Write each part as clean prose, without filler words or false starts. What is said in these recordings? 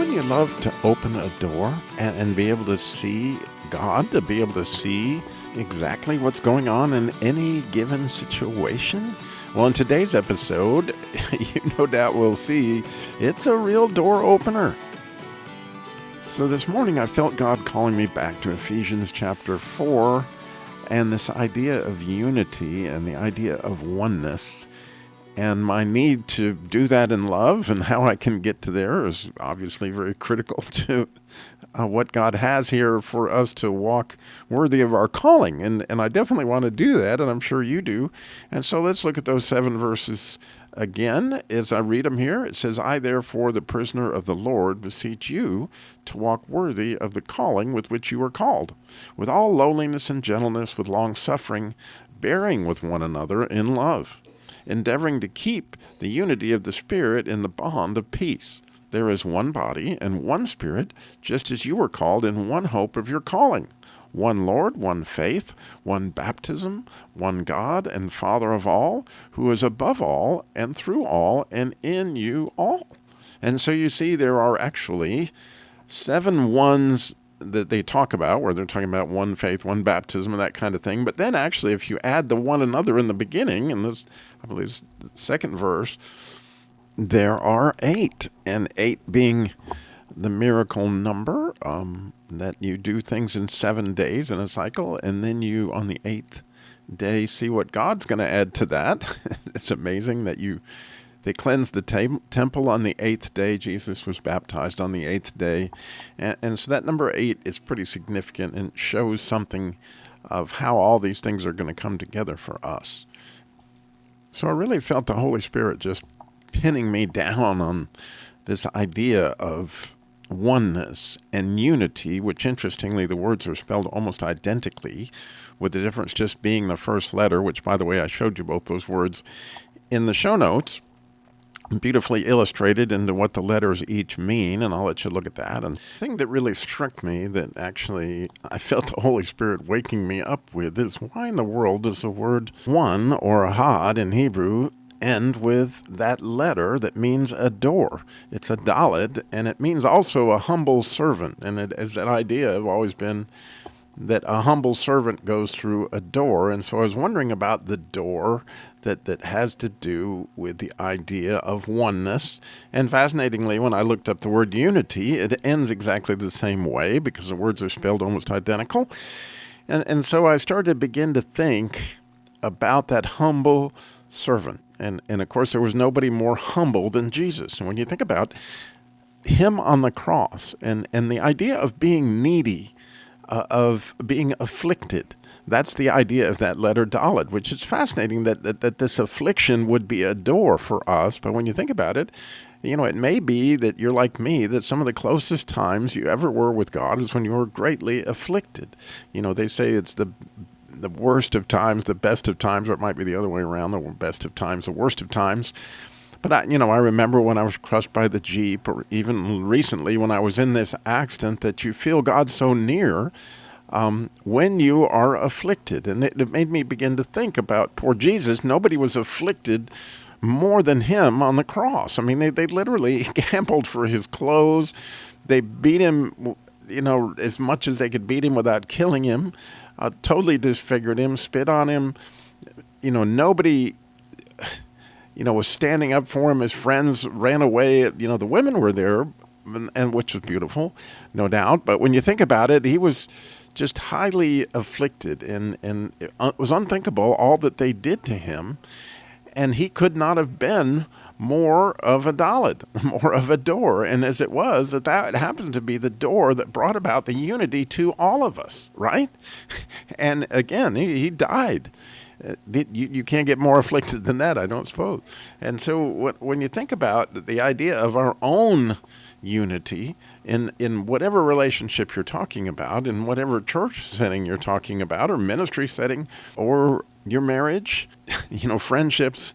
Wouldn't you love to open a door and be able to see God, to be able to see exactly what's going on in any given situation? Well, in today's episode, you no doubt will see it's a real door opener. So this morning I felt God calling me back to Ephesians chapter 4 and this idea of unity and the idea of oneness. And my need to do that in love and how I can get to there is obviously very critical to what God has here for us to walk worthy of our calling. And I definitely want to do that, and I'm sure you do. And so let's look at those 7 verses again as I read them here. It says, I therefore, the prisoner of the Lord, beseech you to walk worthy of the calling with which you are called, with all lowliness and gentleness, with long suffering, bearing with one another in love, endeavoring to keep the unity of the Spirit in the bond of peace. There is one body and one Spirit, just as you were called in one hope of your calling. One Lord, one faith, one baptism, one God and Father of all, who is above all and through all and in you all. And so you see there are actually 7 ones that they talk about, where they're talking about one faith, one baptism, and that kind of thing. But then actually, if you add the one another in the beginning, and this, I believe, is the second verse, there are 8, and 8 being the miracle number, that you do things in 7 days in a cycle, and then you, on the 8th day, see what God's going to add to that. It's amazing that they cleansed the temple on the 8th day. Jesus was baptized on the 8th day. And so that number 8 is pretty significant and shows something of how all these things are going to come together for us. So I really felt the Holy Spirit just pinning me down on this idea of oneness and unity, which interestingly, the words are spelled almost identically, with the difference just being the first letter, which, by the way, I showed you both those words in the show notes, beautifully illustrated into what the letters each mean, and I'll let you look at that. And the thing that really struck me, that actually I felt the Holy Spirit waking me up with, is why in the world does the word one, or Yahad in Hebrew, end with that letter that means a door? It's a dalet, and it means also a humble servant. And it is that idea have always been that a humble servant goes through a door. And so I was wondering about the door that has to do with the idea of oneness. And fascinatingly, when I looked up the word unity, it ends exactly the same way because the words are spelled almost identical. And so I started to begin to think about that humble servant. And of course, there was nobody more humble than Jesus. And when you think about him on the cross and the idea of being needy, of being afflicted, that's the idea of that letter dalet, which is fascinating that this affliction would be a door for us. But when you think about it, it may be that you're like me, that some of the closest times you ever were with God is when you were greatly afflicted. They say it's the worst of times, the best of times, or it might be the other way around, the best of times, the worst of times. But I remember when I was crushed by the Jeep, or even recently when I was in this accident, that you feel God so near when you are afflicted. And it made me begin to think about poor Jesus. Nobody was afflicted more than him on the cross. I mean, they literally gambled for his clothes. They beat him, as much as they could beat him without killing him, totally disfigured him, spit on him. Nobody was standing up for him. His friends ran away. The women were there, and which was beautiful, no doubt. But when you think about it, he was just highly afflicted, and it was unthinkable all that they did to him. And he could not have been more of a dalet, more of a door. And as it was, that happened to be the door that brought about the unity to all of us, right? And again, he died. You can't get more afflicted than that, I don't suppose. And so when you think about the idea of our own unity in whatever relationship you're talking about, in whatever church setting you're talking about, or ministry setting, or your marriage, friendships,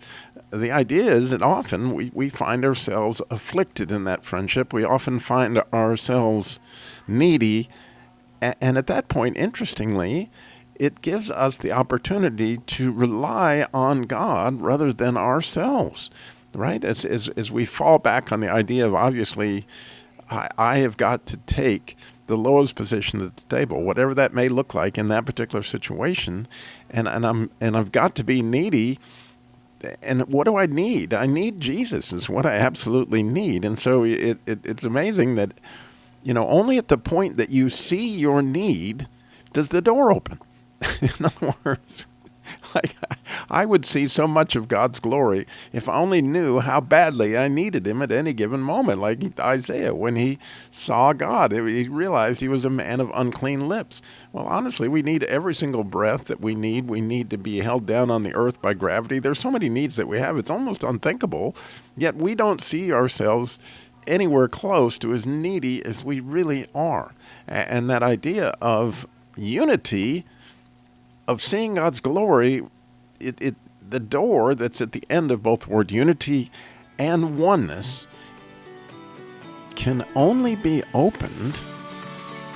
the idea is that often we find ourselves afflicted in that friendship. We often find ourselves needy. And at that point, interestingly, it gives us the opportunity to rely on God rather than ourselves, right? As we fall back on the idea of obviously I have got to take the lowest position at the table, whatever that may look like in that particular situation, and I've got to be needy. And what do I need? I need Jesus is what I absolutely need. And so it's amazing that, only at the point that you see your need does the door open. In other words, I would see so much of God's glory if I only knew how badly I needed him at any given moment. Like Isaiah, when he saw God, he realized he was a man of unclean lips. Well, honestly, we need every single breath that we need. We need to be held down on the earth by gravity. There's so many needs that we have. It's almost unthinkable. Yet we don't see ourselves anywhere close to as needy as we really are. And that idea of unity, of seeing God's glory, the door that's at the end of both the word unity and oneness can only be opened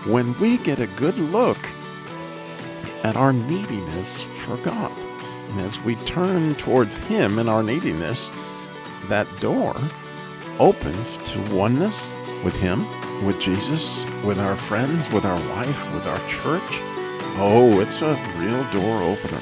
when we get a good look at our neediness for God. And as we turn towards him in our neediness, that door opens to oneness with him, with Jesus, with our friends, with our wife, with our church. Oh, it's a real door opener.